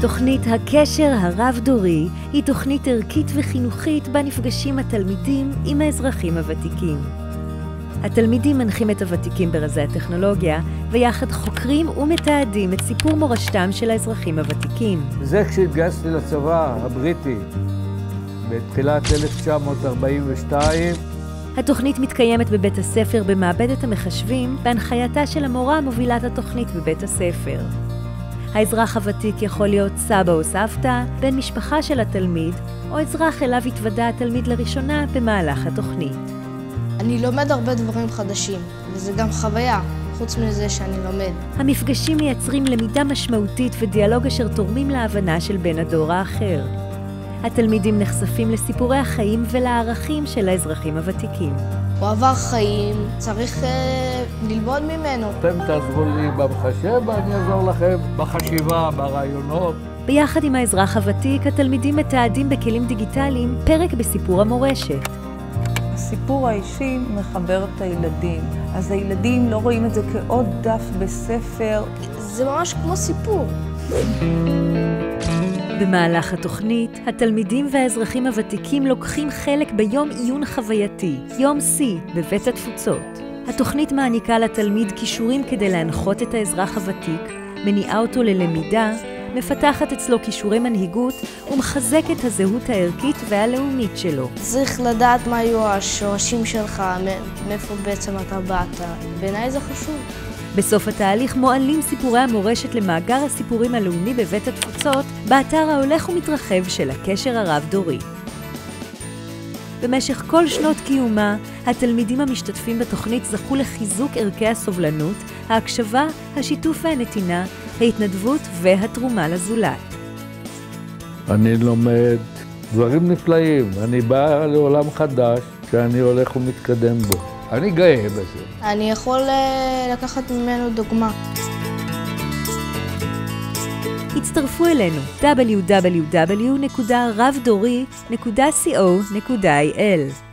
תוכנית הקשר הרב-דורי היא תוכנית ערכית וחינוכית בה נפגשים התלמידים עם האזרחים הוותיקים. התלמידים מנחים את הוותיקים ברזי הטכנולוגיה, ויחד חוקרים ומתעדים את סיפור מורשתם של האזרחים הוותיקים. זה כשהתגייסתי לצבא הבריטי בתחילת 1942. התוכנית מתקיימת בבית הספר במעבדת המחשבים, בהנחייתה של המורה המובילת התוכנית בבית הספר. האזרח הוותיק יכול להיות סבא או סבתא, בן משפחה של התלמיד, או אזרח אליו התוודע התלמיד לראשונה במהלך התוכנית. אני לומד הרבה דברים חדשים, וזה גם חוויה, חוץ מזה שאני לומד. המפגשים מייצרים למידה משמעותית ודיאלוג אשר תורמים להבנה של בן הדור האחר. התלמידים נחשפים לסיפורי החיים ולערכים של האזרחים הוותיקים. הוא עבר חיים, צריך ללמוד ממנו. אתם תעזרו לי במחשב ואני אעזור לכם בחשיבה, ברעיונות. ביחד עם האזרח הוותיק, התלמידים מתעדים בכלים דיגיטליים פרק בסיפור המורשת. הסיפור האישי מחבר את הילדים, אז הילדים לא רואים את זה כעוד דף בספר. זה ממש כמו סיפור. במהלך התוכנית, התלמידים והאזרחים הוותיקים לוקחים חלק ביום עיון חווייתי, יום C, בבית התפוצות. התוכנית מעניקה לתלמיד כישורים כדי להנחות את האזרח הוותיק, מניעה אותו ללמידה, מפתחת אצלו כישורי מנהיגות ומחזקת את הזהות הערכית והלאומית שלו. צריך לדעת מה היו השורשים שלך, מאיפה בעצם אתה באת. בעיניי זה חשוב. בסוף התהליך מועלים סיפורי המורשת למאגר הסיפורים הלאומי בבית התפוצות, באתר ההולך ומתרחב של הקשר הרב-דורי. במשך כל שנות קיומה, התלמידים המשתתפים בתוכנית זכו לחיזוק ערכי הסובלנות, ההקשבה, השיתוף והנתינה, ההתנדבות והתרומה לזולת. אני לומד דברים נפלאים, אני בא לעולם חדש שאני הולך ומתקדם בו. אני גאה בזה. אני יכול לקחת ממנו דוגמה. הצטרפו אלינו www.ravdori.co.il